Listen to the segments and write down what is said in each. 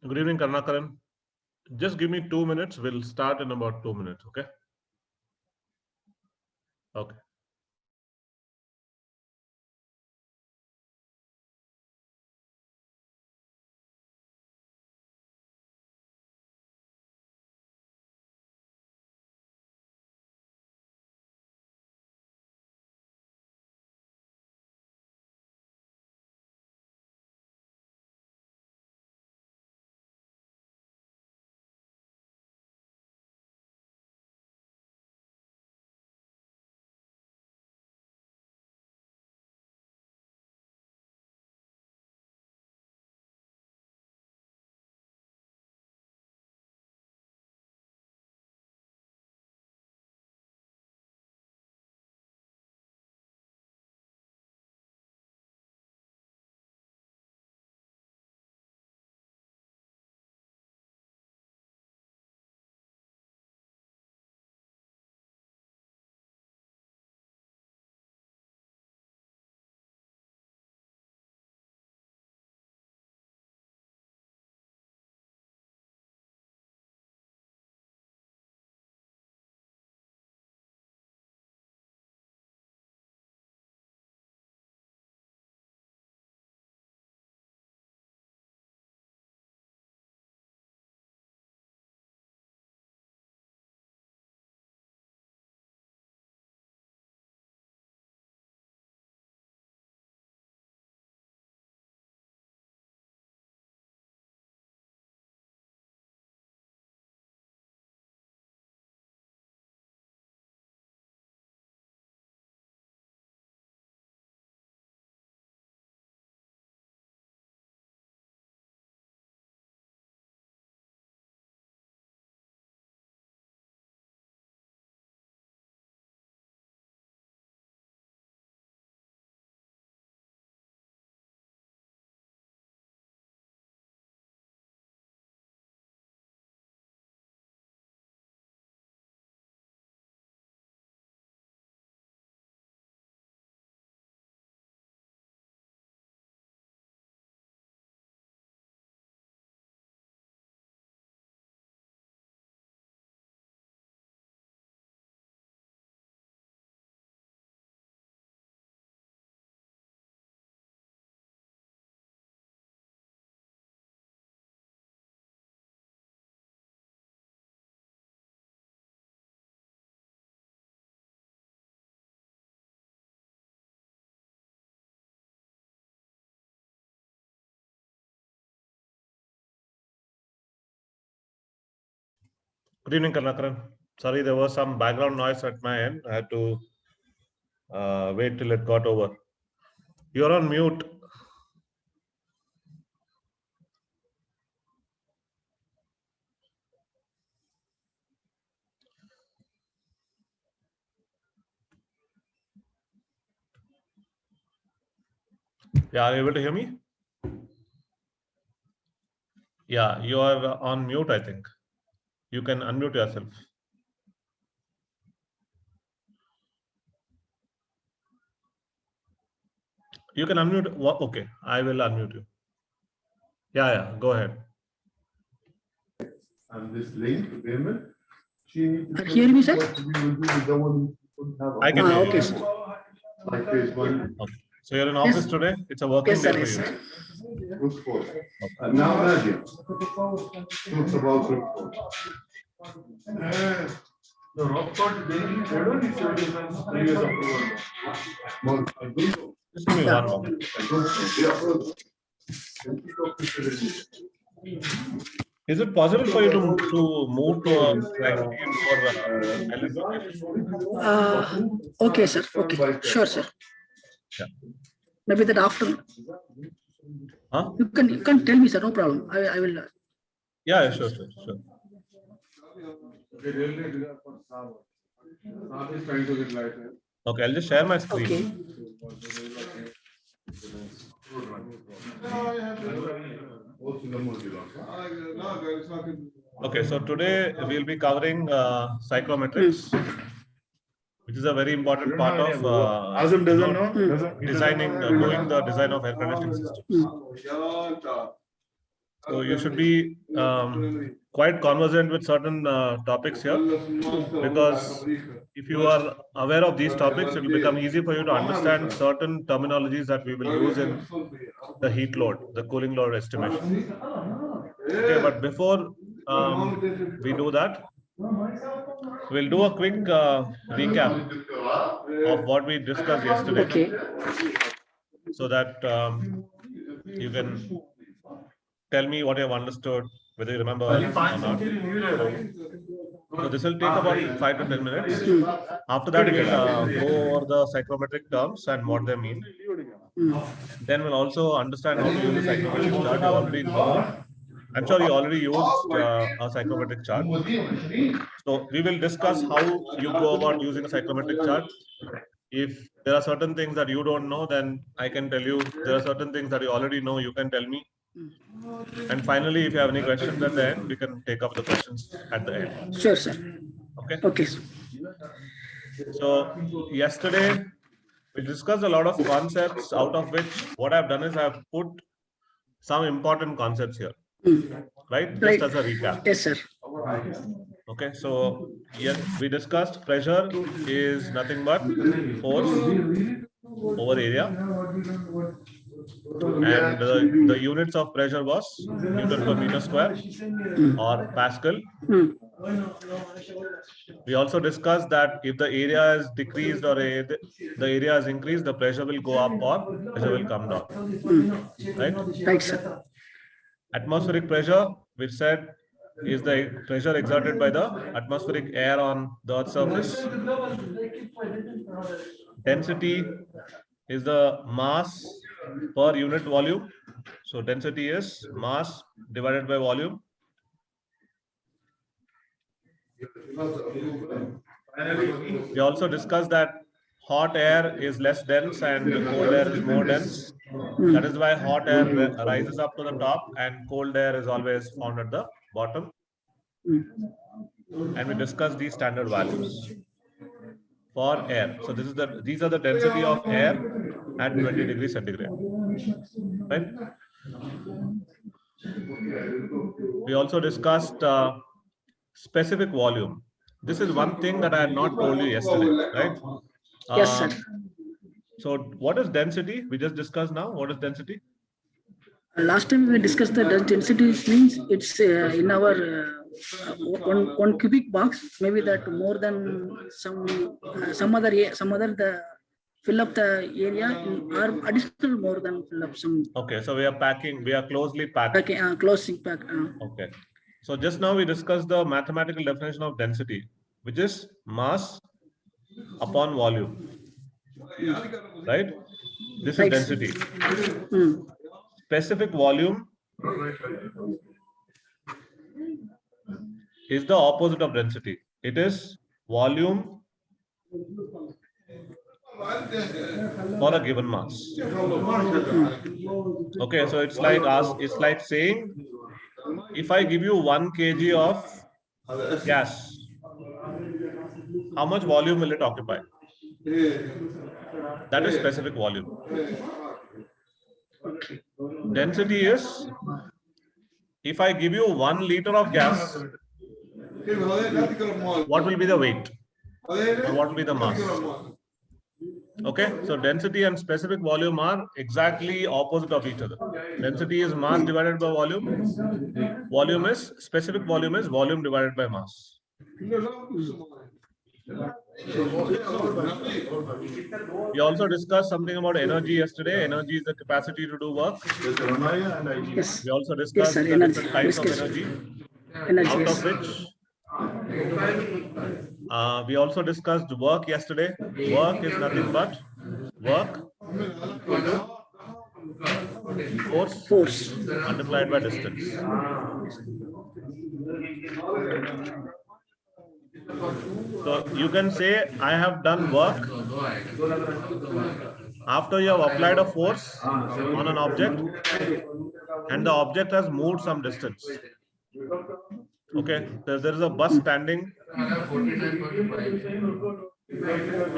Good evening, Karnakaran. Just give me 2 minutes. We'll start in about 2 minutes. Okay. Okay. Good evening, Karnakaran. Sorry, there was some background noise at my end. I had to wait till it got over. You're on mute. Yeah, are you able to hear me? Yeah, you are on mute, I think. You can unmute yourself. You can unmute. Okay, I will unmute you. Yeah, go ahead. And this link to payment, Hear me, sir? I can hear Okay, you. sir. Like phase one, Okay. So you're in office Yes. today? It's a working Yes, sir. day for Yes, you. sir. root cause. And now Nadia, truth about root cause. The rock code, they don't need previous approval. Well, I don't know. Just give me Yeah. one moment. I don't know. They approved. Is it possible for you to move to a slightly more silent location? Okay, sir. Okay. Sure, sir. Yeah. Maybe that after. Huh? You can tell me, sir. No problem. I will. Yeah, sure. They really do that for Saab. Saab is trying to get license. Okay, I'll just share my screen. Okay. Okay, so today we'll be covering psychometrics, which is a very important part of Azam doesn't know. designing, doing the design of air conditioning systems. So you should be quite conversant with certain topics here, because if you are aware of these topics, it will become easy for you to understand certain terminologies that we will use in the heat load, the cooling load estimation. Okay, but before we do that, we'll do a quick recap of what we discussed yesterday, Okay. so that you can tell me what you have understood, whether you remember or not. So this will take about 5 to 10 minutes. After that, we'll go over the psychrometric terms and what they mean. Then we'll also understand how to use a psychrometric chart. You already know. I'm sure you already used a psychrometric chart. So we will discuss how you go about using a psychrometric chart. If there are certain things that you don't know, then I can tell you. There are certain things that you already know, you can tell me. And finally, if you have any questions at the end, we can take up the questions at the end. Sure, sir. Okay. Okay. So yesterday we discussed a lot of concepts, out of which what I've done is I've put some important concepts here, right? Just Right. as a recap. Yes, sir. Okay. So yes, we discussed pressure is nothing but force over area, and the units of pressure was Newton per meter square or Pascal. We also discussed that if the area is decreased or the area is increased, the pressure will go up or pressure will come down. Right? Right, sir. Atmospheric pressure, which said is the pressure exerted by the atmospheric air on the Earth's surface. Density is the mass per unit volume. So density is mass divided by volume. We also discussed that hot air is less dense and cold air is more dense. That is why hot air rises up to the top and cold air is always found at the bottom. And we discussed these standard values for air. So these are the density of air at 20 degrees centigrade. Right? We also discussed specific volume. This is one thing that I had not told you yesterday, right? Yes, sir. So what is density? We just discussed now. What is density? Last time we discussed the density means it's in our one cubic box. Maybe that more than some other the fill up the area in or additional more than fill up some. Okay, so we are closely packed. Okay, closing pack. Okay, so just now we discussed the mathematical definition of density, which is mass upon volume. Right? This is density. Specific volume is the opposite of density. It is volume for a given mass. Okay, so it's like saying, if I give you 1 kg of gas, how much volume will it occupy? That is specific volume. Density is, if I give you 1 liter of gas, what will be the weight? Or what will be the mass? Okay, so density and specific volume are exactly opposite of each other. Density is mass divided by volume. Specific volume is volume divided by mass. We also discussed something about energy yesterday. Energy is the capacity to do work. Yes. We also discussed the different types of energy. Out of which we also discussed work yesterday. Work is nothing but work force multiplied by distance. So you can say, I have done work after you have applied a force on an object and the object has moved some distance. Okay, there is a bus standing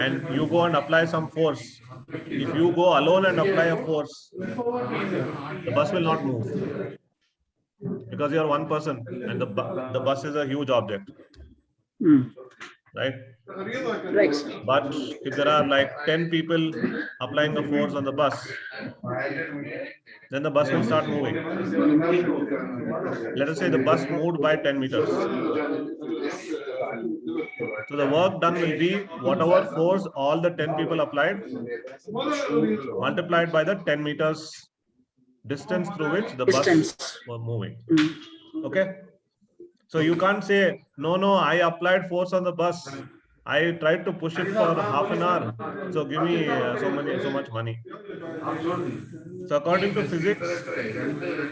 and you go and apply some force. If you go alone and apply a force, the bus will not move. because you are one person and the bus is a huge object, Mm. right? Right, sir. But if there are like 10 people applying the force on the bus, then the bus will start moving. Let us say the bus moved by 10 meters. So the work done will be whatever force all the 10 people applied multiplied by the 10 meters distance through which the bus Distance. was moving. Mm. Okay. So you can't say, no, I applied force on the bus. I tried to push it for half an hour. So give me so much money. So according to physics,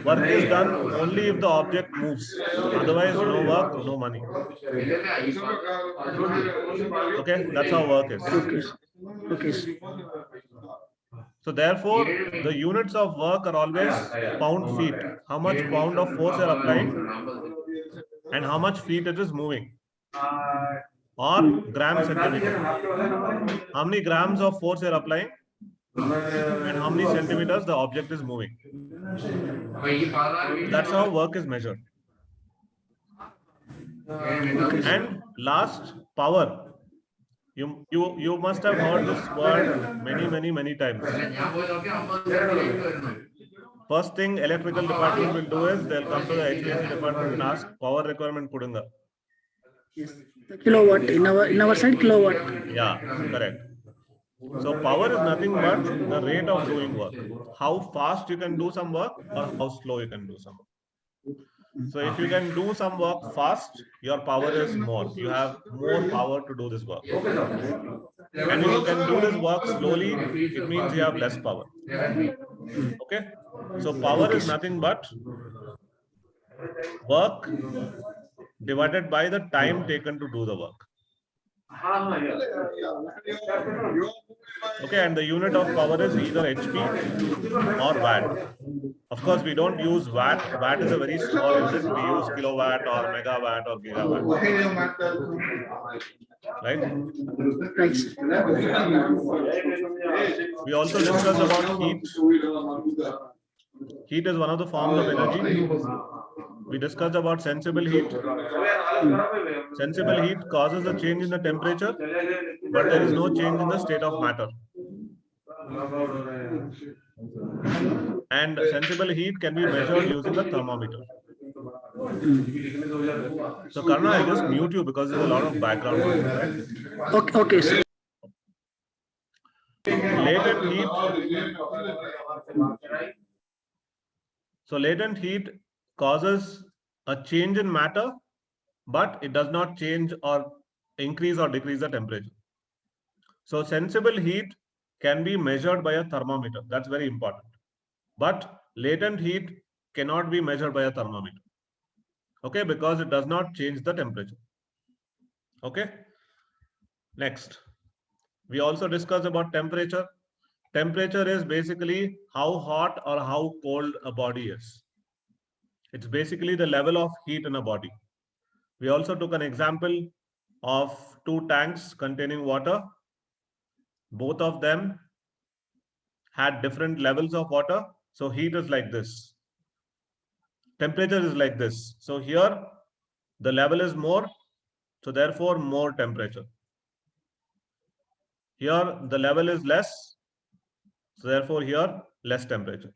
work is done only if the object moves. Otherwise, no work, no money. Okay, that's how work is. Okay. Okay. Sir. So therefore, the units of work are always pound feet. How much pound of force you are applying and how much feet it is moving. Or gram centimeter. How many grams of force you are applying and how many centimeters the object is moving. That's how work is measured. And last, power. You must have heard this word many times. First thing electrical department will do is they'll come to the HVAC department and ask power requirement pudunga. Yes. The kilowatt in our side, kilowatt. Yeah, correct. So power is nothing but the rate of doing work. How fast you can do some work or how slow you can do some work. So if you can do some work fast, your power is more. You have more power to do this work. And if you can do this work slowly, it means you have less power. Okay? So power is nothing but work divided by the time taken to do the work. Okay, and the unit of power is either HP or watt. Of course, we don't use watt. Watt is a very small unit. We use kilowatt or megawatt or gigawatt. Right? Right. We also discussed about heat. Heat is one of the forms of energy. We discussed about sensible heat. Sensible heat causes a change in the temperature, but there is no change in the state of matter. And sensible heat can be measured using the thermometer. So Karna, I'll just mute you because there's a lot of background noise. Right? Okay, sir. Latent heat. So latent heat causes a change in matter, but it does not change or increase or decrease the temperature. So sensible heat can be measured by a thermometer. That's very important. But latent heat cannot be measured by a thermometer. Okay, because it does not change the temperature. Okay. Next, we also discussed about temperature. Temperature is basically how hot or how cold a body is. It's basically the level of heat in a body. We also took an example of two tanks containing water. Both of them had different levels of water. So heat is like this. Temperature is like this. So here the level is more. So therefore more temperature. Here the level is less. So therefore here less temperature.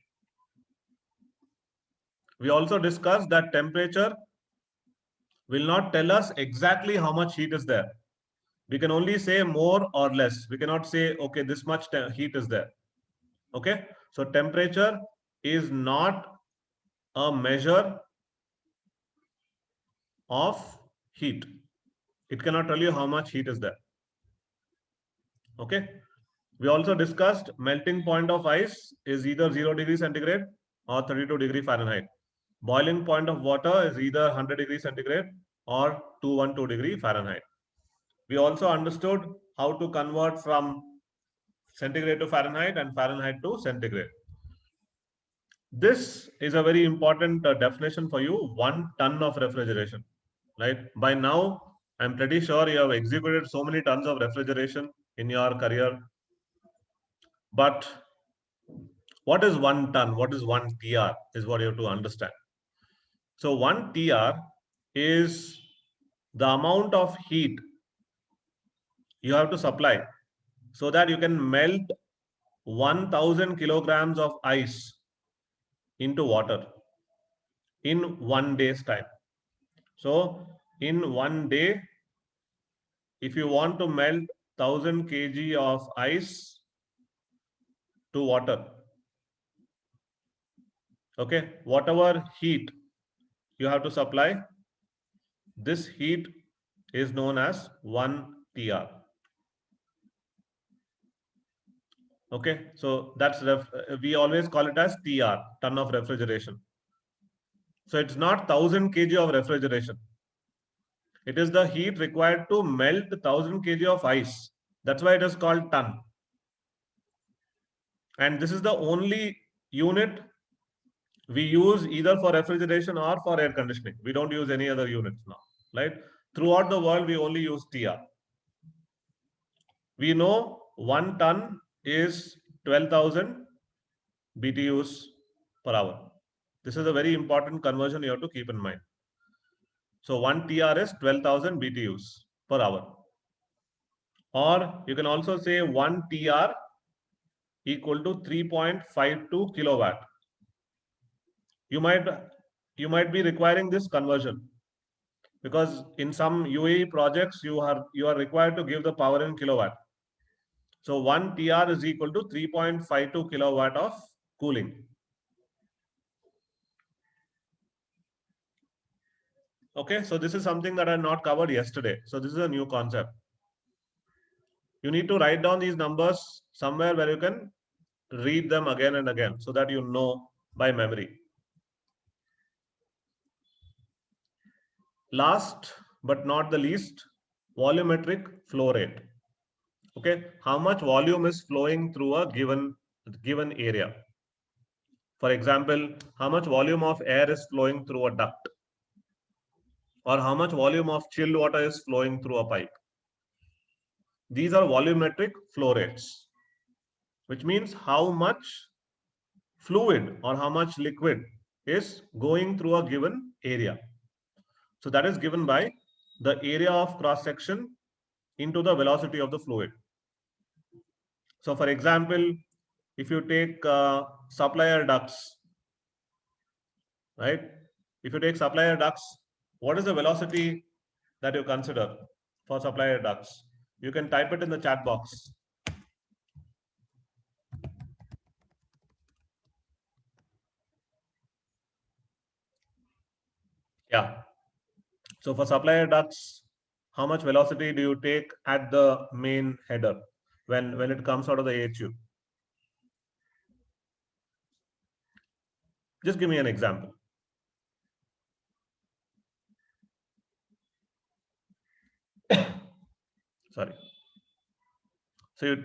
We also discussed that temperature will not tell us exactly how much heat is there. We can only say more or less. We cannot say, okay, this much heat is there. Okay. So temperature is not a measure of heat. It cannot tell you how much heat is there. Okay. We also discussed melting point of ice is either 0 degrees centigrade or 32 degrees Fahrenheit. Boiling point of water is either 100 degrees centigrade or 212 degrees Fahrenheit. We also understood how to convert from centigrade to Fahrenheit and Fahrenheit to centigrade. This is a very important definition for you, 1 ton of refrigeration, right? By now, I'm pretty sure you have executed so many tons of refrigeration in your career. But what is 1 ton? What is 1 TR is what you have to understand. So 1 TR is the amount of heat you have to supply so that you can melt 1000 kilograms of ice into water in 1 day's time. So in 1 day, if you want to melt 1000 kg of ice to water, okay, whatever heat you have to supply, this heat is known as 1 TR. Okay, so that's we always call it as TR, ton of refrigeration. So it's not 1000 kg of refrigeration. It is the heat required to melt 1000 kg of ice. That's why it is called ton. And this is the only unit we use either for refrigeration or for air conditioning. We don't use any other units now, right? Throughout the world, we only use TR. We know 1 ton is 12,000 BTUs per hour. This is a very important conversion you have to keep in mind. So 1 TR is 12,000 BTUs per hour. Or you can also say 1 TR equal to 3.52 kilowatt. You might be requiring this conversion because in some UAE projects you are required to give the power in kilowatt. So 1 TR is equal to 3.52 kilowatt of cooling. Okay, so this is something that I not covered yesterday. So this is a new concept. You need to write down these numbers somewhere where you can read them again and again so that you know by memory. Last but not the least, volumetric flow rate. Okay, how much volume is flowing through a given area? For example, how much volume of air is flowing through a duct? Or how much volume of chilled water is flowing through a pipe? These are volumetric flow rates, which means how much fluid or how much liquid is going through a given area. So that is given by the area of cross section into the velocity of the fluid. So for example, if you take supply air ducts, right? If you take supply air ducts, what is the velocity that you consider for supply air ducts? You can type it in the chat box. Yeah. So for supply air ducts, how much velocity do you take at the main header when it comes out of the AHU? Just give me an example. Sorry. So you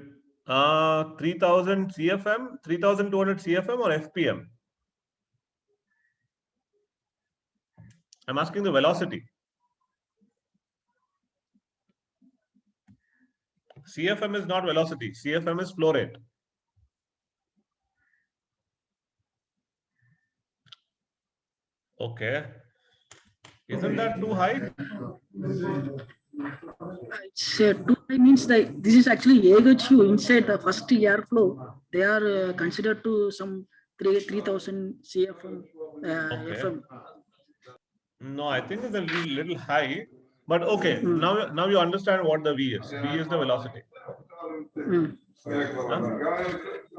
3000 CFM, 3200 CFM or FPM? I'm asking the velocity. CFM is not velocity. CFM is flow rate. Okay. Isn't that too high? It's too high means that this is actually AHU inside the first airflow. They are considered to some 3000 CFM Okay. FM. No, I think it's a little high. But okay, now you understand what the V is. V is the velocity.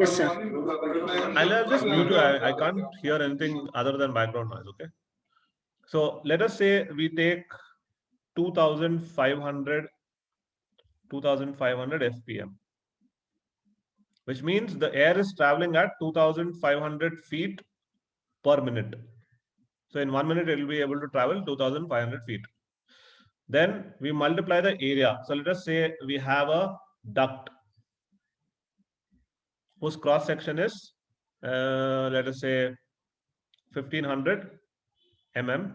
Yes, sir. I'll just mute you. I can't hear anything other than background noise. Okay. So let us say we take 2500 FPM, which means the air is traveling at 2500 feet per minute. So in 1 minute, it will be able to travel 2500 feet. Then we multiply the area. So let us say we have a duct whose cross section is, let us say 1500 mm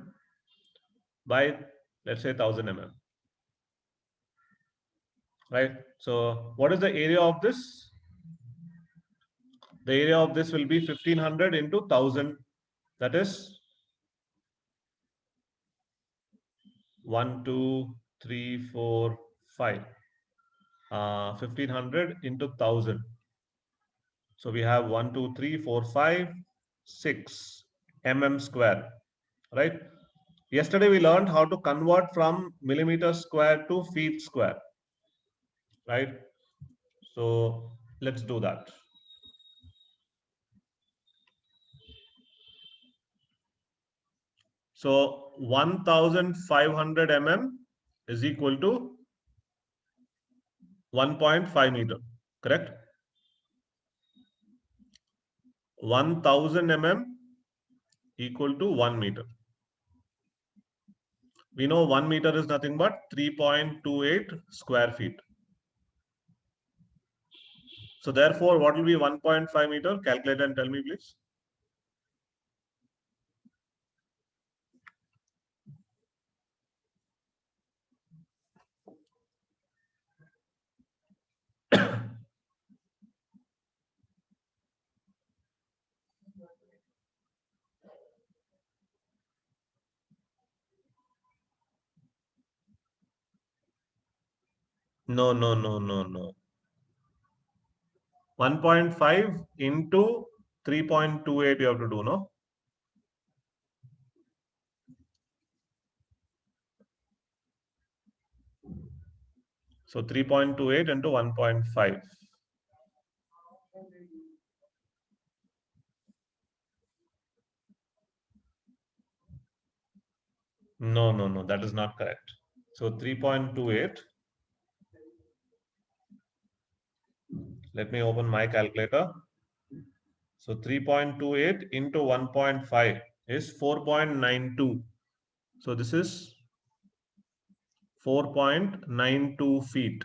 by, let's say 1000 mm. Right. So what is the area of this? The area of this will be 1500 into 1000. That is 1, 2, 3, 4, 5. 1500 into 1000. So we have 1, 2, 3, 4, 5, 6 mm square, right? Yesterday we learned how to convert from millimeter square to feet square, right? So let's do that. So 1500 mm is equal to 1.5 meter, correct? 1000 mm equal to 1 meter. We know 1 meter is nothing but 3.28 square feet. So therefore, what will be 1.5 meter? Calculate and tell me, please. No, no, no, no, no. 1.5 into 3.28 you have to do, no? So 3.28 into 1.5. No, no, no, that is not correct. So 3.28. Let me open my calculator. So 3.28 into 1.5 is 4.92. So this is 4.92 feet.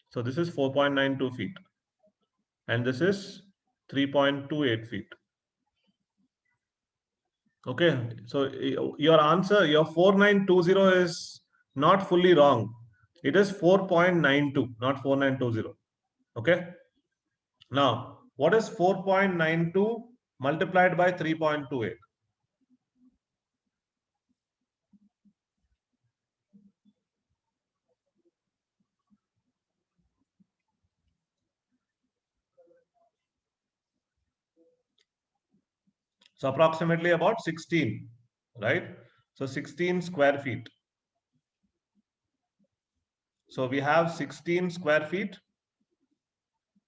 So this is 4.92 feet. And this is 3.28 feet. Okay, so your answer, your 4920 is not fully wrong. It is 4.92, not 4920. Okay. Now, what is 4.92 multiplied by 3.28? So approximately about 16, right? So 16 square feet. So we have 16 square feet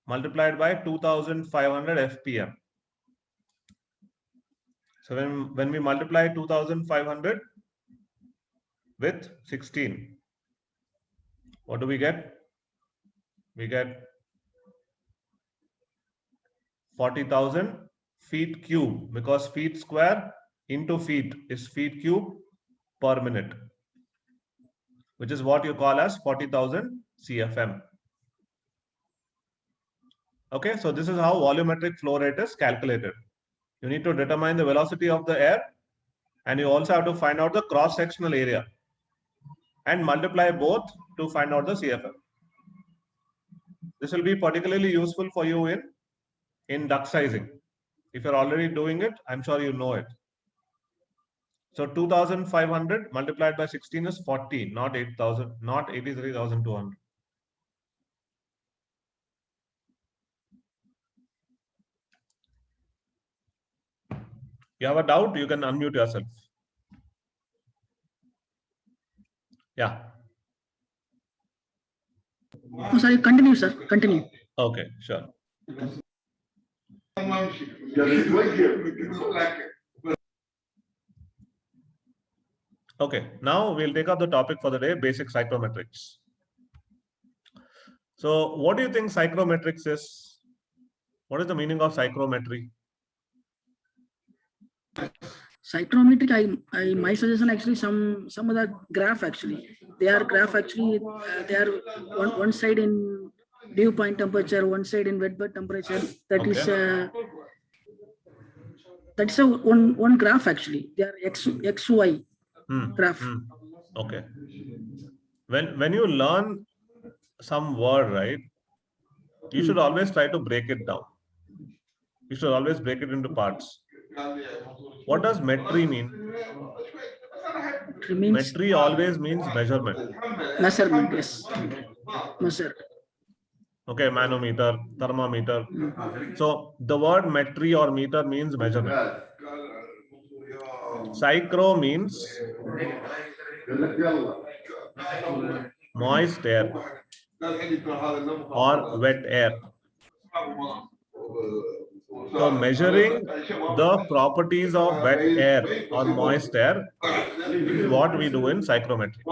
multiplied by 2500 FPM. So when we multiply 2500 with 16, what do we get? We get 40,000 feet cube, because feet square into feet is feet cube per minute, which is what you call as 40,000 CFM. Okay, so this is how volumetric flow rate is calculated. You need to determine the velocity of the air, and you also have to find out the cross-sectional area and multiply both to find out the CFM. This will be particularly useful for you in duct sizing. If you're already doing it, I'm sure you know it. So 2500 multiplied by 16 is 40, not 8,000, not 83,200. You have a doubt, you can unmute yourself. Yeah. Oh, sorry, continue, sir. Continue. Okay, sure. Okay, now we'll take up the topic for the day, basic psychrometrics. So what do you think psychrometrics is? What is the meaning of psychrometry? Psychrometric, my suggestion actually some other graph actually. They are graph actually. They are one side in dew point temperature, one side in wet bed temperature. That is that's a one graph actually. They are XY graph. Okay. When you learn some word, right, you should always try to break it down. You should always break it into parts. What does metry mean? It means Metry always means measurement. measurement, yes. Measure. Okay, manometer, thermometer. So the word metry or meter means measurement. Psychro means moist air or wet air. So measuring the properties of wet air or moist air is what we do in psychrometry.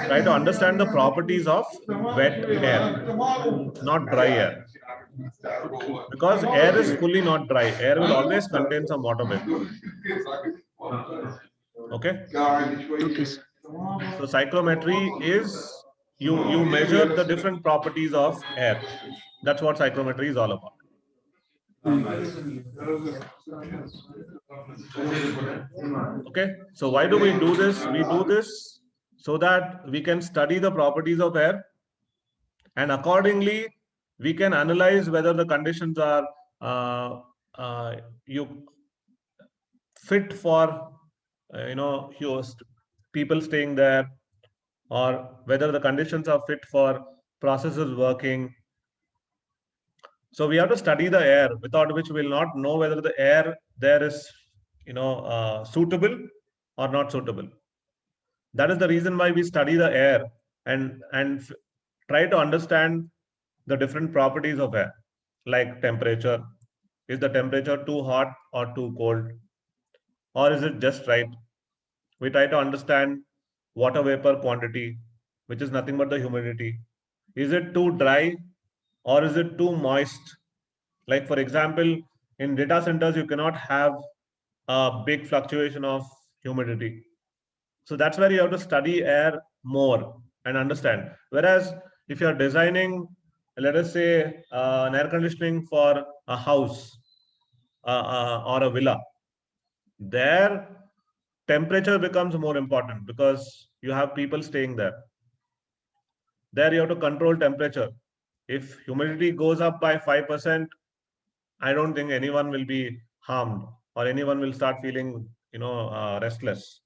Try to understand the properties of wet air, not dry air. Because air is fully not dry. Air will always contain some water vapor. Okay. Okay. So psychrometry is you measure the different properties of air. That's what psychrometry is all about. Okay. So why do we do this? We do this so that we can study the properties of air, and accordingly we can analyze whether the conditions are you fit for people staying there, or whether the conditions are fit for processes working. So we have to study the air, without which we will not know whether the air there is suitable or not suitable. That is the reason why we study the air and try to understand the different properties of air, like temperature. Is the temperature too hot or too cold, or is it just right? We try to understand water vapor quantity, which is nothing but the humidity. Is it too dry or is it too moist? Like, for example, in data centers, you cannot have a big fluctuation of humidity. So that's where you have to study air more and understand. Whereas if you're designing, let us say, an air conditioning for a house or a villa, there temperature becomes more important because you have people staying there. There you have to control temperature. If humidity goes up by 5%, I don't think anyone will be harmed or anyone will start feeling, restless.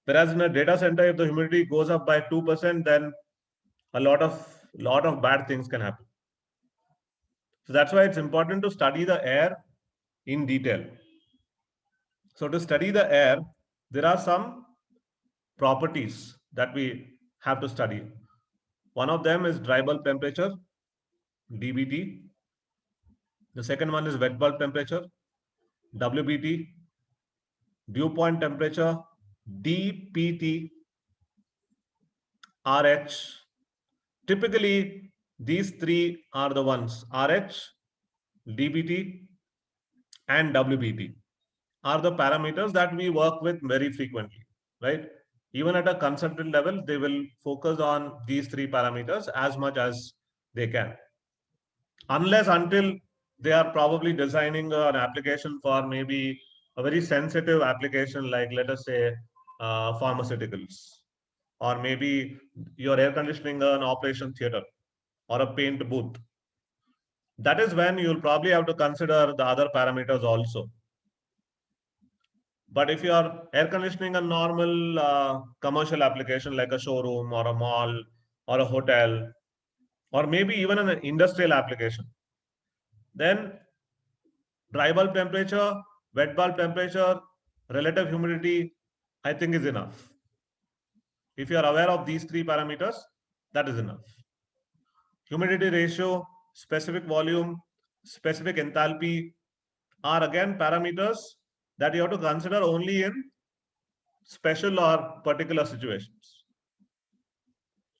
Whereas in a data center, if the humidity goes up by 2%, then a lot of bad things can happen. So that's why it's important to study the air in detail. So to study the air, there are some properties that we have to study. One of them is dry bulb temperature, DBT. The second one is wet bulb temperature, WBT. Dew point temperature, DPT, RH. Typically, these three are the ones: RH, DBT, and WBT are the parameters that we work with very frequently, right? Even at a consultant level, they will focus on these three parameters as much as they can. Unless until they are probably designing an application for maybe a very sensitive application, like let us say pharmaceuticals, or maybe you're air conditioning an operation theater or a paint booth. That is when you'll probably have to consider the other parameters also. But if you are air conditioning a normal commercial application like a showroom or a mall or a hotel, or maybe even an industrial application, then dry bulb temperature, wet bulb temperature, relative humidity, I think is enough. If you are aware of these three parameters, that is enough. Humidity ratio, specific volume, specific enthalpy are again parameters that you have to consider only in special or particular situations.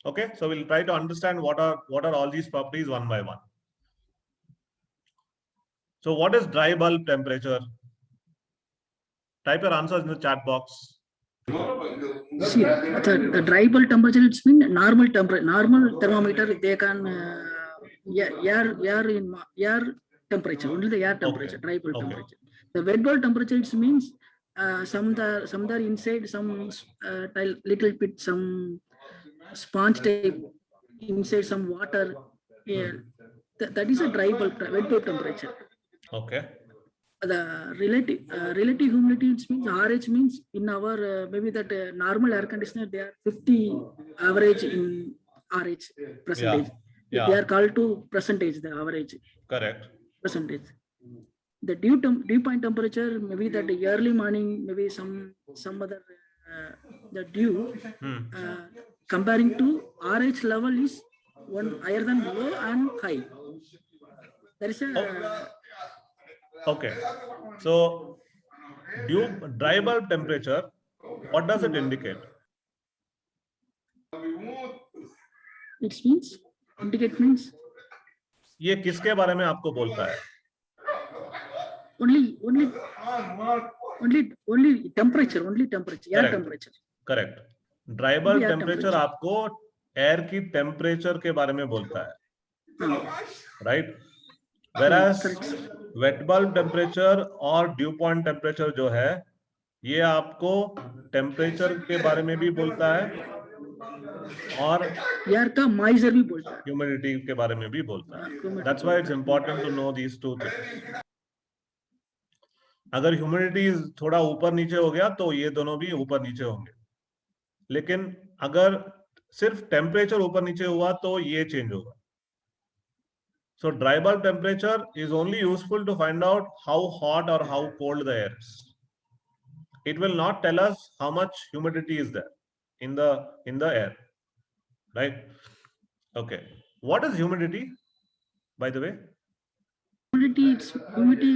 Okay, so we'll try to understand what are all these properties one by one. So what is dry bulb temperature? Type your answers in the chat box. See, the dry bulb temperature, it's mean normal temperature. Normal thermometer, they can air temperature, only the air temperature, dry bulb temperature. The wet bulb temperature, it means some are inside, some little bit, some sponge type inside some water. Yeah, that is a dry bulb, wet bulb temperature. Okay. relative humidity it means RH means in our maybe that normal air conditioner they are 50 average in RH percentage. Yeah. They are called to percentage the average Correct. percentage. The dew point temperature maybe that early morning maybe some other the dew comparing to RH level is one higher than low and high. There is a Okay. So dry bulb temperature, what does it indicate? it means indicate means ये किसके बारे में आपको बोलता है? only temperature, air Correct. temperature. Correct. Dry bulb air temperature temperature. आपको air की temperature के बारे में बोलता है, right? Whereas wet bulb temperature और ड्यू पॉइंट टेम्परेचर जो है ये आपको टेम्परेचर के बारे में भी बोलता है और एयर का मॉइस्चर भी बोलता है, ह्यूमिडिटी के बारे में भी बोलता है. That's why it's important to know these two things. अगर ह्यूमिडिटी थोड़ा ऊपर नीचे हो गया तो ये दोनों भी ऊपर नीचे होंगे, लेकिन अगर सिर्फ टेम्परेचर ऊपर नीचे हुआ तो ये चेंज होगा. So dry bulb temperature is only useful to find out how hot or how cold the air is. It will not tell us how much humidity is there in the air, right? Okay. What is humidity, by the way? humidity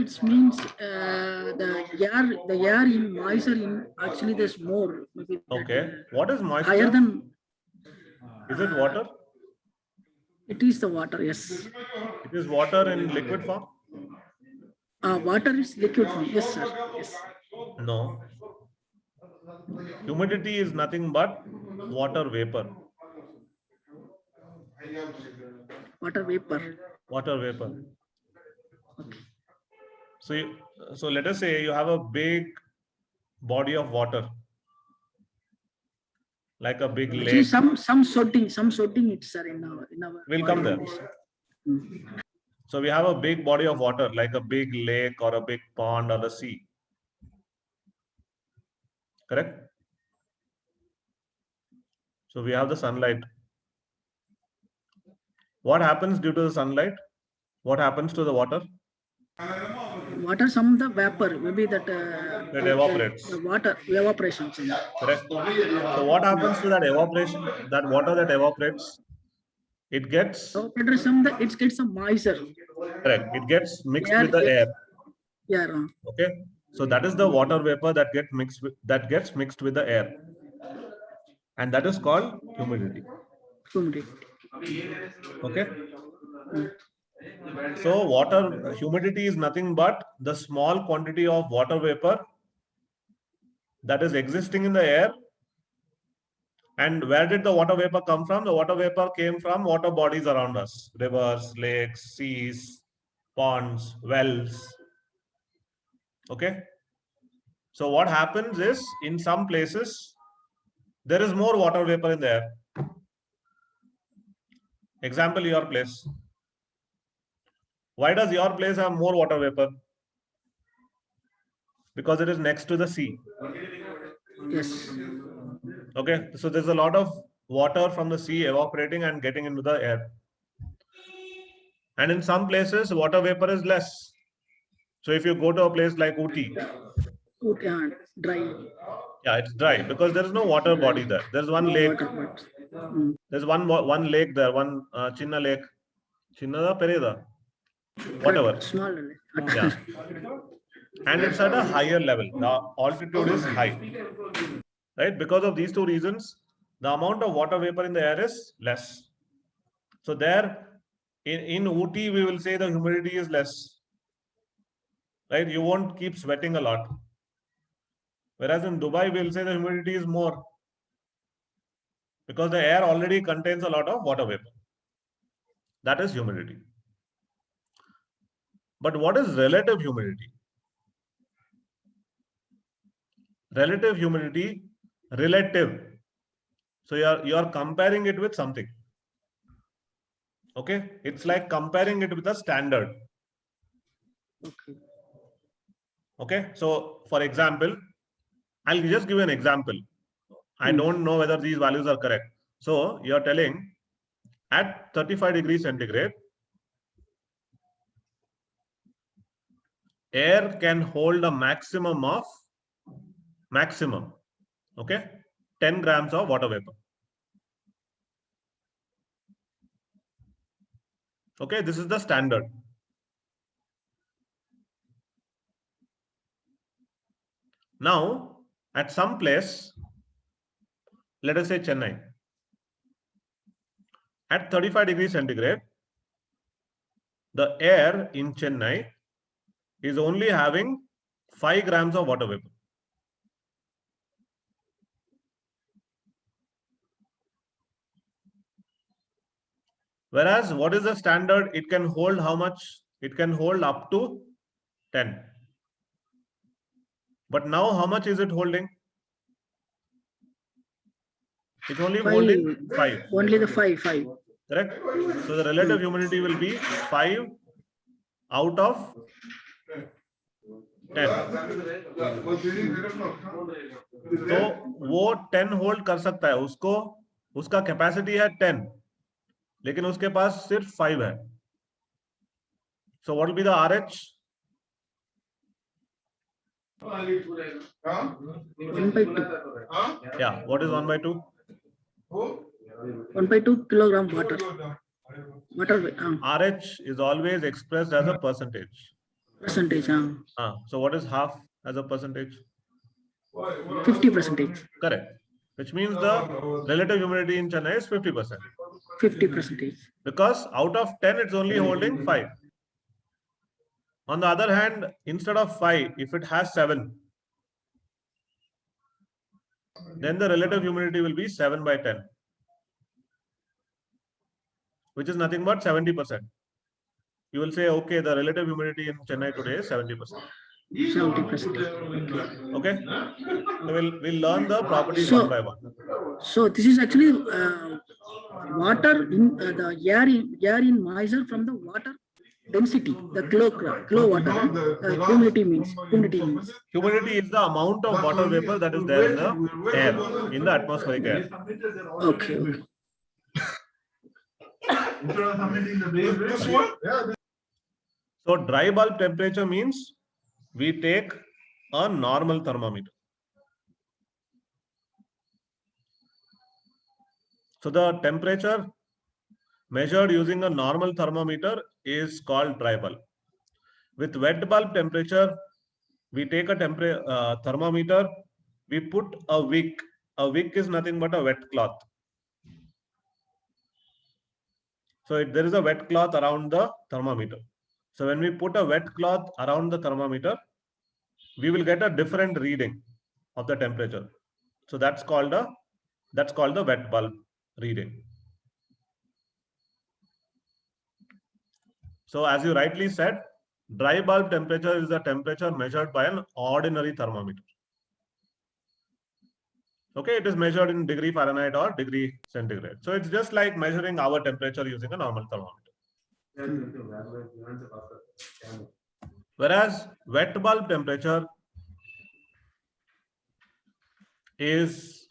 it means the air in moisture in actually there's more maybe that, Okay. What is moisture? higher than Is it water? it is the water. Yes, It is water in liquid form? water is liquid form. Yes sir. Yes, No. Humidity is nothing but water vapor. water vapor. Water vapor. So let us say you have a big body of water, like a big Actually lake. some sorting it's sir in our We'll come there. So we have a big body of water, like a big lake or a big pond or the sea. Correct? So we have the sunlight. What happens due to the sunlight? What happens to the water? water some the vapor maybe that It evaporates. the water evaporation. Correct? So what happens to that evaporation, that water that evaporates? It gets, Evaporator some the it gets some moisture. correct, it gets mixed Air with the air. Yeah. Okay, so that is the water vapor that gets mixed with the air, and that is called humidity. Okay. So humidity is nothing but the small quantity of water vapor that is existing in the air. And where did the water vapor come from? The water vapor came from water bodies around us: rivers, lakes, seas, ponds, wells. Okay. So what happens is, in some places, there is more water vapor in the air. Example, your place. Why does your place have more water vapor? Because it is next to the sea. Yes. Okay, so there's a lot of water from the sea evaporating and getting into the air. And in some places, water vapor is less. So if you go to a place like Ooty, Dry. yeah, it's dry because there is no water body there. There's one lake. There's one lake there, one Chinna lake. Chinna da Pereda. Whatever. Small. Yeah. And it's at a higher level. The altitude is high. Right? Because of these two reasons, the amount of water vapor in the air is less. So there, in Ooty, we will say the humidity is less. Right? You won't keep sweating a lot. Whereas in Dubai, we'll say the humidity is more. Because the air already contains a lot of water vapor. That is humidity. But what is relative humidity? Relative humidity, relative. So you are comparing it with something. Okay, it's like comparing it with a standard. Okay. Okay, so for example, I'll just give you an example. I don't know whether these values are correct. So you're telling at 35 degrees centigrade, air can hold a maximum, okay, 10 grams of water vapor. Okay, this is the standard. Now, at some place, let us say Chennai, at 35 degrees centigrade, the air in Chennai is only having 5 grams of water vapor. Whereas, what is the standard? It can hold how much? It can hold up to 10. But now, how much is it holding? It's only holding 5. Only the 5. Correct? So the relative humidity will be 5 out of 10. तो वो 10 hold कर सकता है, उसको उसका capacity है 10, लेकिन उसके पास सिर्फ 5 है. So what will be the RH? 1/2. Yeah, what is 1/2? 1/2 kilogram water. RH is always expressed as a percentage. Percentage. So what is half as a percentage? 50%. Correct. Which means the relative humidity in Chennai is 50%. 50%. Because out of 10, it's only holding 5. On the other hand, instead of 5, if it has 7, then the relative humidity will be 7/10, which is nothing but 70%. You will say, okay, the relative humidity in Chennai today is 70%. 70%. Okay. So we'll learn the properties one by one. So this is actually water in the air in moisture from the water density, the kilowatt. Humidity means. Humidity is the amount of water vapor that is there in the air, in the atmospheric air. Okay. So dry bulb temperature means we take a normal thermometer. So the temperature measured using a normal thermometer is called dry bulb. With wet bulb temperature, we take a thermometer, we put a wick. A wick is nothing but a wet cloth. So there is a wet cloth around the thermometer. So when we put a wet cloth around the thermometer, we will get a different reading of the temperature. So that's called the wet bulb reading. So as you rightly said, dry bulb temperature is the temperature measured by an ordinary thermometer. Okay, it is measured in degree Fahrenheit or degree centigrade. So it's just like measuring our temperature using a normal thermometer. Whereas wet bulb temperature is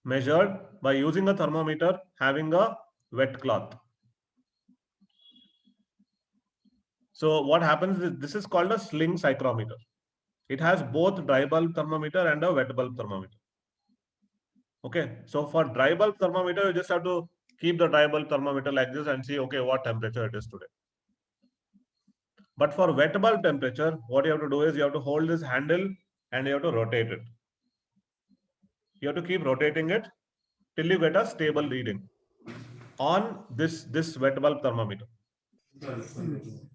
measured by using a thermometer having a wet cloth. So what happens is this is called a sling psychrometer. It has both dry bulb thermometer and a wet bulb thermometer. Okay, so for dry bulb thermometer, you just have to keep the dry bulb thermometer like this and see, okay, what temperature it is today. But for wet bulb temperature, what you have to do is you have to hold this handle and you have to rotate it. You have to keep rotating it till you get a stable reading on this wet bulb thermometer.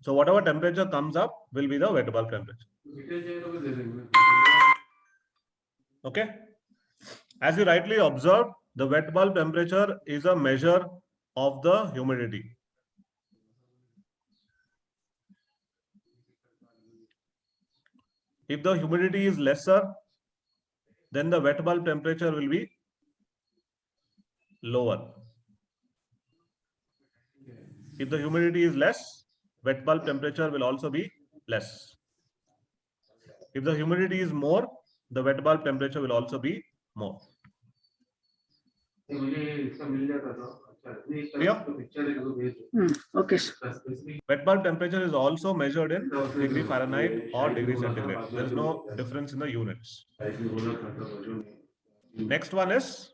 So whatever temperature comes up will be the wet bulb temperature. Okay. As you rightly observed, the wet bulb temperature is a measure of the humidity. If the humidity is lesser, then the wet bulb temperature will be lower. If the humidity is less, wet bulb temperature will also be less. If the humidity is more, the wet bulb temperature will also be more. Clear? Okay, sir. Wet bulb temperature is also measured in degree Fahrenheit or degree centigrade. There is no difference in the units. Next one is,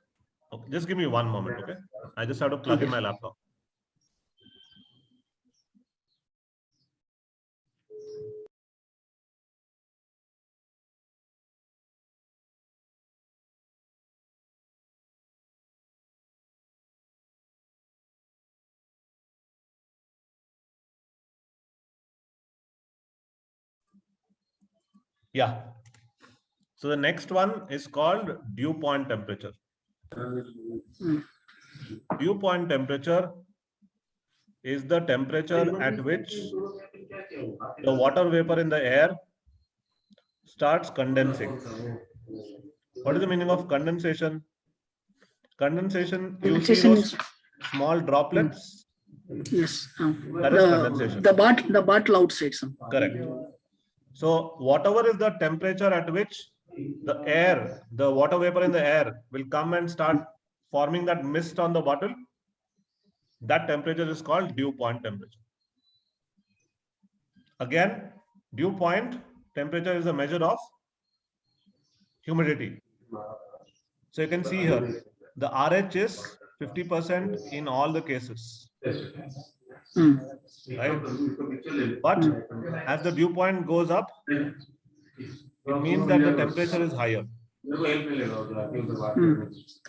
okay, just give me one moment, okay? I just have to plug in my laptop. Yeah. So the next one is called dew point temperature. Dew point temperature is the temperature at which the water vapor in the air starts condensing. What is the meaning of condensation? Condensation, you see Condensation those is, small droplets? yes. That is condensation. The bottle outside, sir. Correct. So whatever is the temperature at which the air, the water vapor in the air will come and start forming that mist on the bottle, that temperature is called dew point temperature. Again, dew point temperature is a measure of humidity. So you can see here, the RH is 50% in all the cases. Right? But as the dew point goes up, it means that the temperature is higher.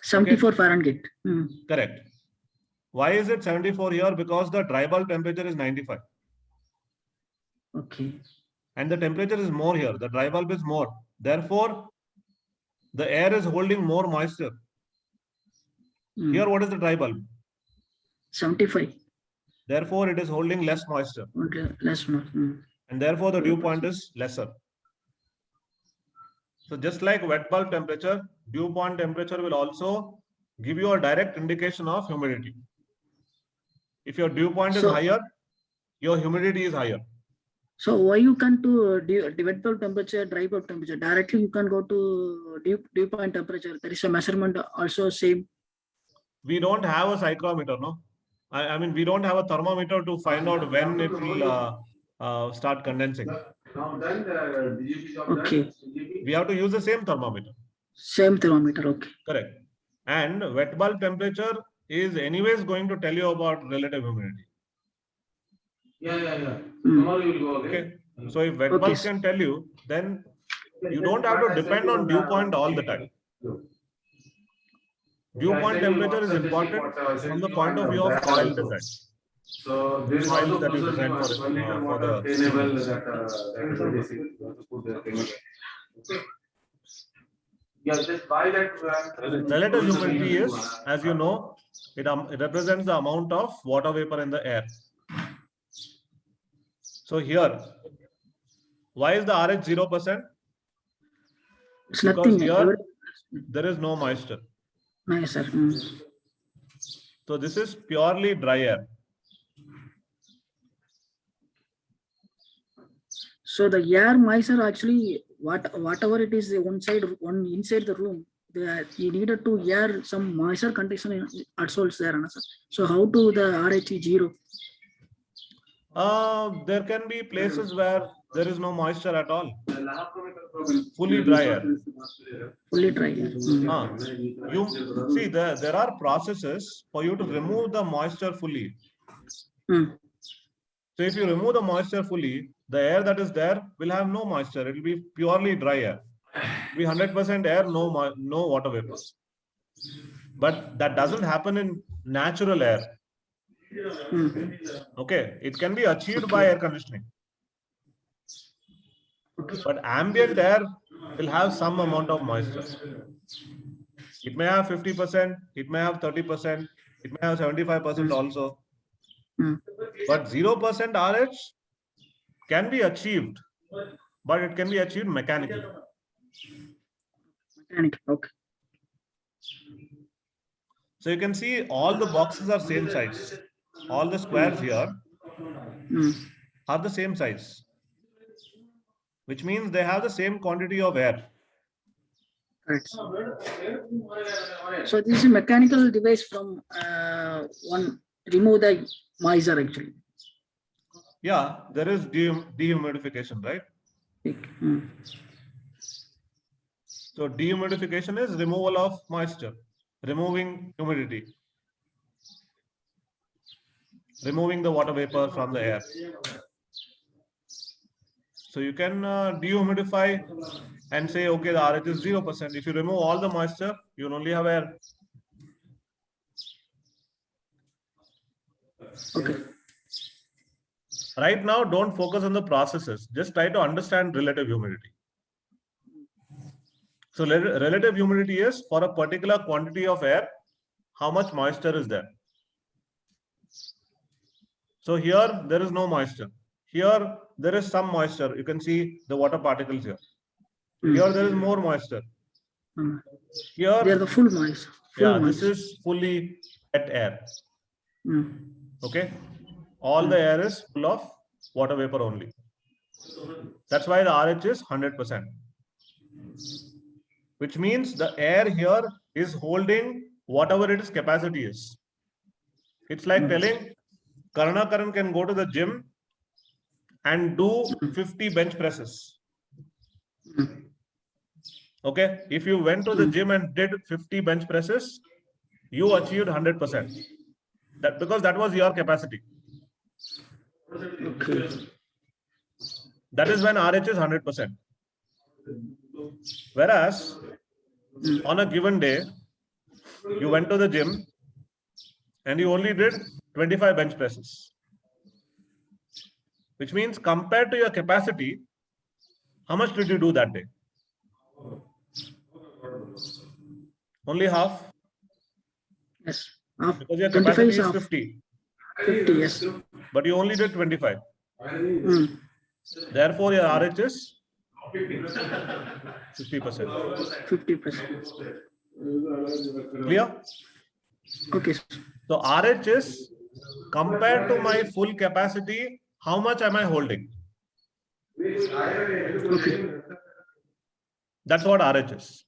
74 Fahrenheit. Correct. Why is it 74 here? Because the dry bulb temperature is 95. Okay. And the temperature is more here. The dry bulb is more. Therefore, the air is holding more moisture. Here, what is the dry bulb? 75. Therefore, it is holding less moisture. Okay, less more. And therefore, the dew point is lesser. So just like wet bulb temperature, dew point temperature will also give you a direct indication of humidity. If your dew point is higher, your humidity is higher. So why you can't do wet bulb temperature, dry bulb temperature? Directly you can go to dew point temperature. There is a measurement also same. We don't have a psychrometer, no? I mean, we don't have a thermometer to find out when it will start condensing. Okay. We have to use the same thermometer. Same thermometer, okay. Correct. And wet bulb temperature is anyways going to tell you about relative humidity. Okay. So if wet bulb can tell you, then you don't have to depend on dew point all the time. Dew point temperature is important from the point of view of soil design. So there is Soil also that you design for the relative humidity is, as you know, it represents the amount of water vapor in the air. So here, why is the RH 0%? It's because nothing. here there is no moisture. Nice, sir. So this is purely dry air. So the air moisture actually whatever it is inside the room, you needed to air some moisture condition also is there, sir. So how to the RH 0? There can be places where there is no moisture at all. Fully dry air. Fully dry air. You see, there are processes for you to remove the moisture fully. So if you remove the moisture fully, the air that is there will have no moisture. It will be purely dry air. It will be 100% air, no water vapor. But that doesn't happen in natural air. Okay, it can be achieved by air conditioning. But ambient air will have some amount of moisture. It may have 50%, it may have 30%, it may have 75% also. But 0% RH can be achieved, but it can be achieved mechanically. Okay. So you can see all the boxes are same size. All the squares here are the same size, which means they have the same quantity of air. Right. So this is a mechanical device from one remove the moisture actually. Yeah, there is dehumidification, right? Mm. So dehumidification is removal of moisture, removing humidity, removing the water vapor from the air. So you can dehumidify and say, okay, the RH is 0%. If you remove all the moisture, you will only have air. Okay. Right now, don't focus on the processes. Just try to understand relative humidity. So relative humidity is for a particular quantity of air, how much moisture is there. So here, there is no moisture. Here, there is some moisture. You can see the water particles here. Here, there is more moisture. Here, they are the full moist. This is fully wet air. Mm. Okay. All the air is full of water vapor only. That's why the RH is 100%. Which means the air here is holding whatever its capacity is. It's like telling Karnakaran can go to the gym and do 50 bench presses. Okay. If you went to the gym and did 50 bench presses, you achieved 100%. That because that was your capacity. Okay. That is when RH is 100%. Whereas on a given day, you went to the gym and you only did 25 bench presses. Which means compared to your capacity, how much did you do that day? Only half? Yes. Half. Because your 25 capacity is is half. 50. 50, yes. But you only did 25. Mm. Therefore, your RH is 50%. 50%. Clear? Okay. So RH is compared to my full capacity, how much am I holding? Okay. That's what RH is.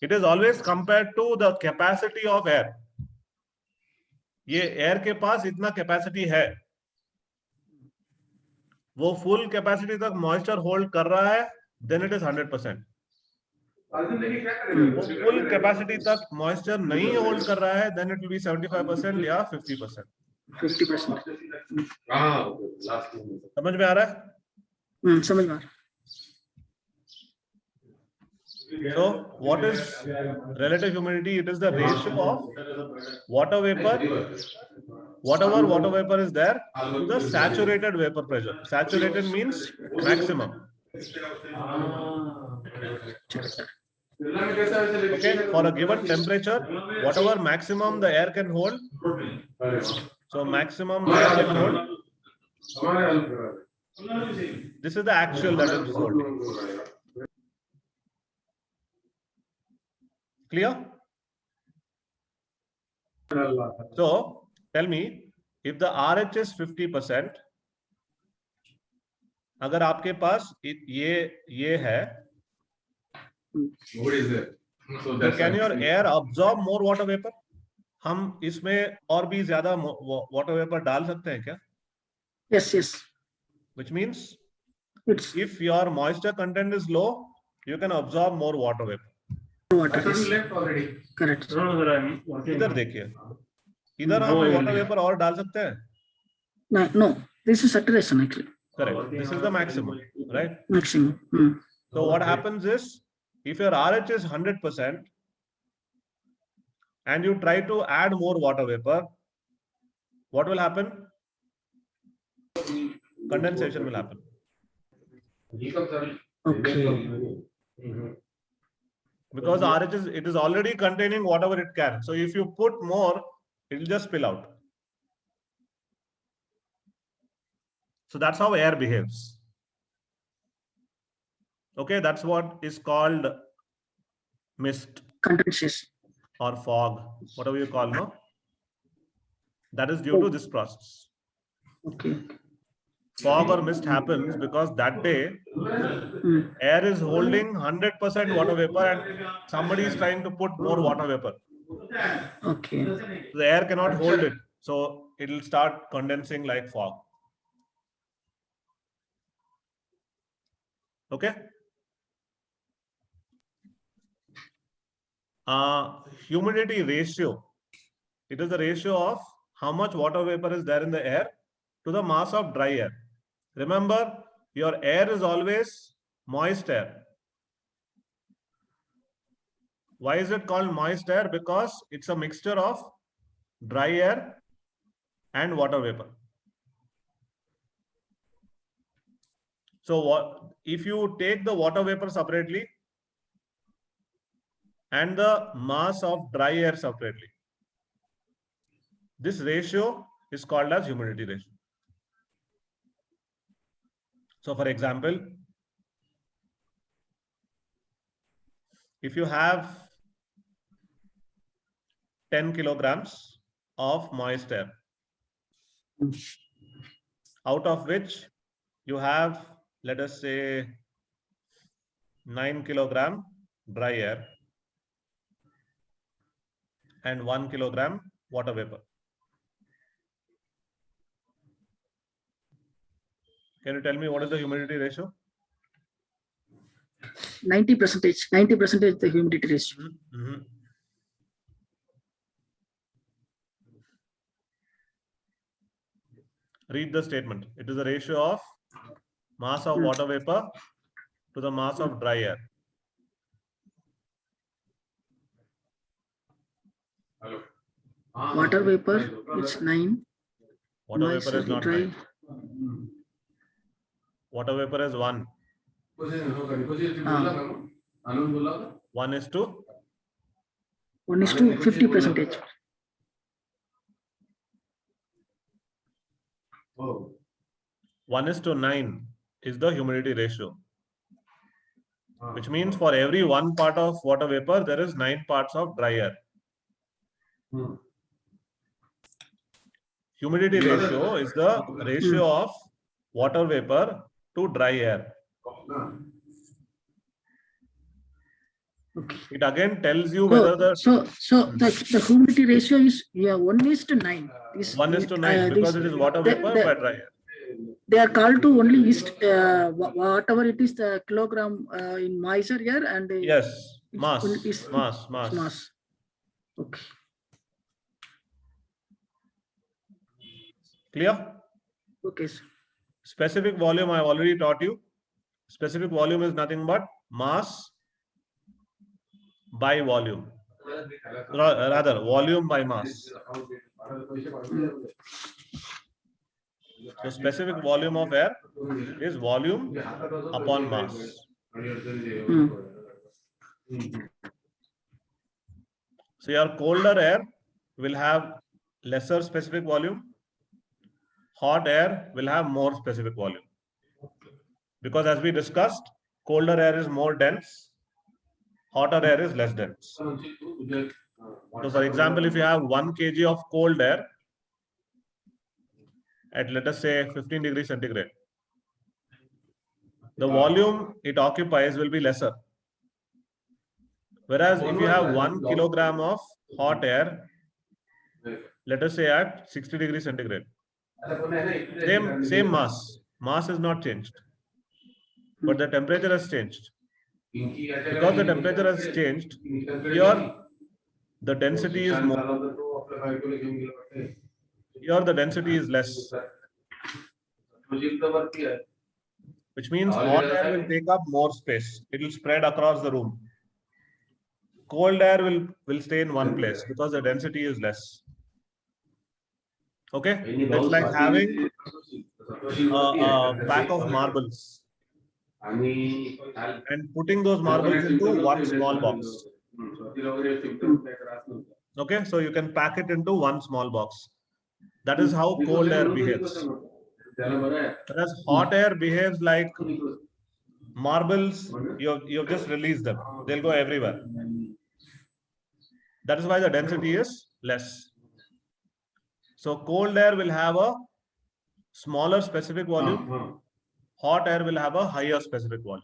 It is always compared to the capacity of air. ये air के पास इतना capacity है, वो full capacity तक moisture hold कर रहा है, then it is 100%. वो फुल कैपेसिटी तक मॉइस्चर नहीं होल्ड कर रहा है, देन इट विल बी 75% या 50%. 50%. समझ में आ रहा है? समझ में आ रहा है. So what is relative humidity? It is the ratio of water vapor, whatever water vapor is there, to the saturated vapor pressure. Saturated means maximum. Okay, for a given temperature, whatever maximum the air can hold, so maximum the air can hold, this is the actual that is holding. Clear? So tell me, if the RH is 50%, अगर आपके पास ये है, so can your air absorb more water vapor? हम इसमें और भी ज्यादा water vapor डाल सकते हैं क्या? Yes, yes. Which means It's if your moisture content is low, you can absorb more water vapor. water. Correct. इधर देखिए, इधर हम water vapor और डाल सकते हैं? No, this is saturation actually. Correct. This is the maximum, right? Maximum. So what happens is, if your RH is 100% and you try to add more water vapor, what will happen? Condensation will happen. Okay. Because RH it is already containing whatever it can. So if you put more, it will just spill out. So that's how air behaves. Okay, that's what is called mist. Condensation. Or fog, whatever you call, no? That is due to this process. Okay. Fog or mist happens because that day Mm. air is holding 100% water vapor and somebody is trying to put more water vapor. Okay. The air cannot hold it. So it will start condensing like fog. Okay. Humidity ratio. It is the ratio of how much water vapor is there in the air to the mass of dry air. Remember, your air is always moist air. Why is it called moist air? Because it's a mixture of dry air and water vapor. So what if you take the water vapor separately and the mass of dry air separately? This ratio is called as humidity ratio. So for example, if you have 10 kilograms of moist air, out of which you have, let us say, 9 kilogram dry air and 1 kilogram water vapor. Can you tell me what is the humidity ratio? 90%. 90% the humidity ratio. Read the statement. It is the ratio of mass of water vapor to the mass of dry air. Water vapor, it's 9. Water vapor is not dry. 9. Water vapor is 1. 1 is to 1 is to 50%. 1 is to 9 is the humidity ratio. Which means for every 1 part of water vapor, there is 9 parts of dry air. Humidity ratio is the ratio of water vapor to dry air. Okay. It again tells you whether the So the humidity ratio is 1 is to 9. 1 is to 9 because it is water vapor by dry air. They are called to only east, whatever it is the kilogram in moisture air and Yes, mass. Mass. Okay. Clear? Okay, sir. Specific volume I have already taught you. Specific volume is nothing but mass by volume. Rather, volume by mass. So specific volume of air is volume upon mass. So your colder air will have lesser specific volume. Hot air will have more specific volume. Because as we discussed, colder air is more dense, hotter air is less dense. So for example, if you have 1 kg of cold air at, let us say, 15 degrees centigrade, the volume it occupies will be lesser. Whereas if you have 1 kilogram of hot air, let us say at 60 degrees centigrade, same mass is not changed, but the temperature has changed. Because the temperature has changed, here the density is more. Here the density is less. Which means hot air will take up more space. It will spread across the room. Cold air will stay in one place because the density is less. Okay? It's like having a pack of marbles and putting those marbles into one small box. Okay? So you can pack it into one small box. That is how cold air behaves. Whereas hot air behaves like marbles, you've just released them. They'll go everywhere. That is why the density is less. So cold air will have a smaller specific volume, hot air will have a higher specific volume.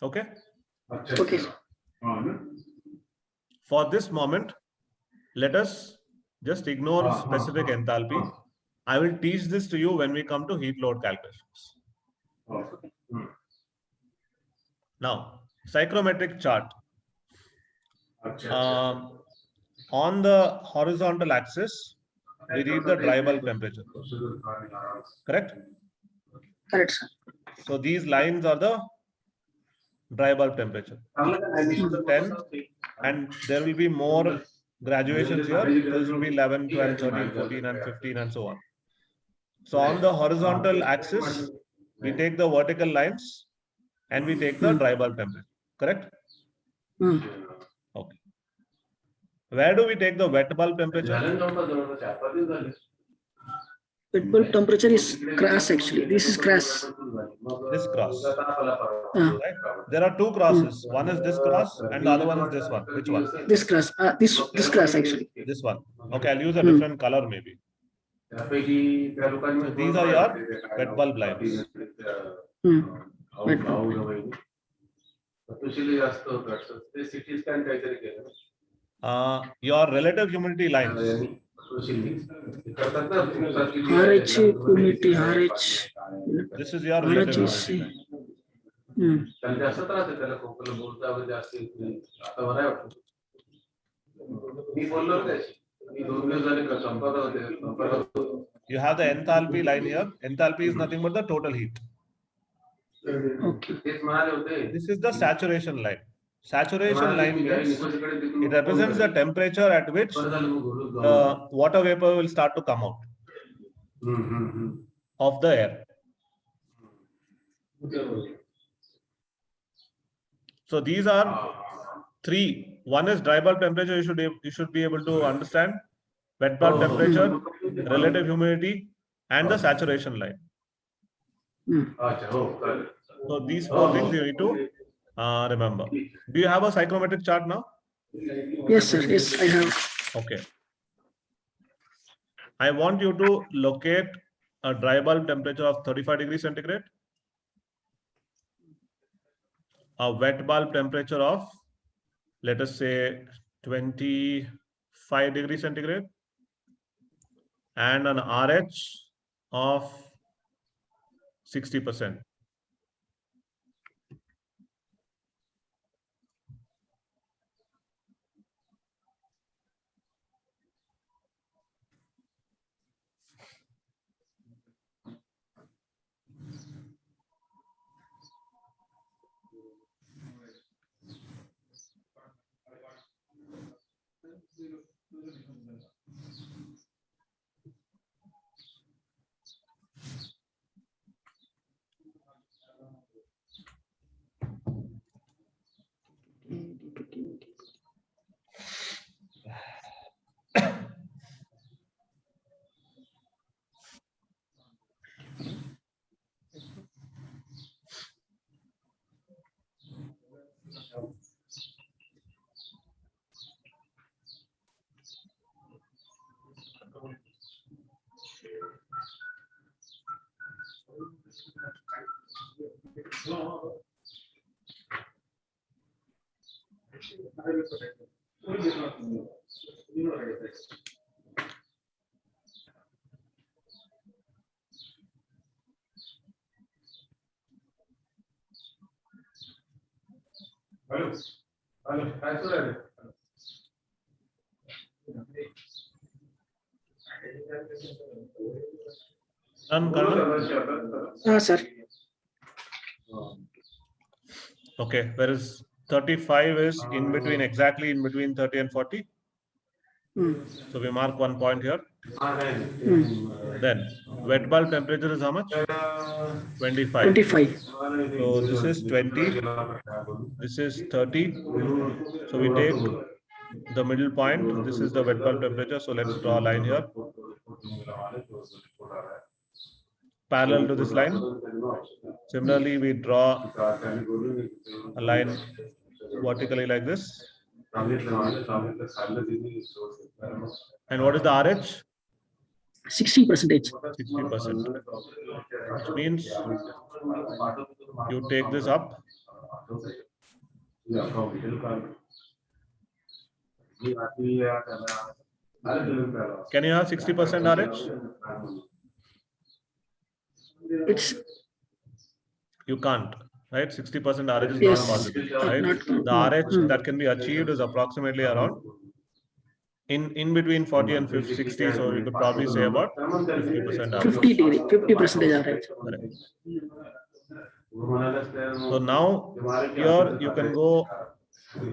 Okay. Okay, sir. For this moment, let us just ignore specific enthalpy. I will teach this to you when we come to heat load calculations. Now, psychrometric chart. On the horizontal axis, we read the dry bulb temperature. Correct? Correct, sir. So these lines are the dry bulb temperature. 10, and there will be more graduations here. This will be 11, 12, 13, 14, and 15, and so on. So on the horizontal axis, we take the vertical lines and we take the dry bulb temperature. Correct? Okay. Where do we take the wet bulb temperature? Wet bulb temperature is cross actually. This is cross. This cross. Right? There are two crosses. One is this cross and the other one is this one. Which one? This cross. This cross actually. This one. Okay, I'll use a different color maybe. So these are your wet bulb lines. Wet bulb. Your relative humidity lines. RH humidity, RH. This is your relative RH humidity is. line. You have the enthalpy line here. Enthalpy is nothing but the total heat. Okay. This is the saturation line. Saturation line means it represents the temperature at which the water vapor will start to come out of the air. So these are three. One is dry bulb temperature. You should be able to understand. Wet bulb temperature, relative humidity, and the saturation line. So these four things you need to remember. Do you have a psychrometric chart now? Yes, sir. Yes, I have. Okay. I want you to locate a dry bulb temperature of 35 degrees centigrade, a wet bulb temperature of, let us say, 25 degrees centigrade, and an RH of 60%. Sir. Okay, whereas 35 is in between, exactly in between 30 and 40. So we mark 1 point here. Then wet bulb temperature is how much? 25. 25. So this is 20. This is 30. So we take the middle point. This is the wet bulb temperature. So let's draw a line here. Parallel to this line. Similarly, we draw a line vertically like this. And what is the RH? 60%. 60%. Which means you take this up. Can you have 60% RH? It's You can't, right? 60% RH is yes, not possible, right? not, The RH that can be achieved is approximately around in between 40 and 50, 60. So you could probably say about 50% RH. 50%. RH. Correct. So now here you can go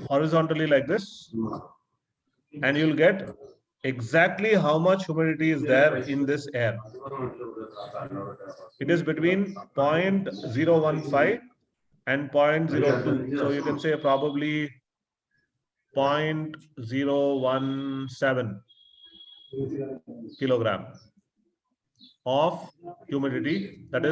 horizontally like this, and you'll get exactly how much humidity is there in this air. It is between 0.015 and 0.02. So you can say probably 0.017 kilogram of humidity, that is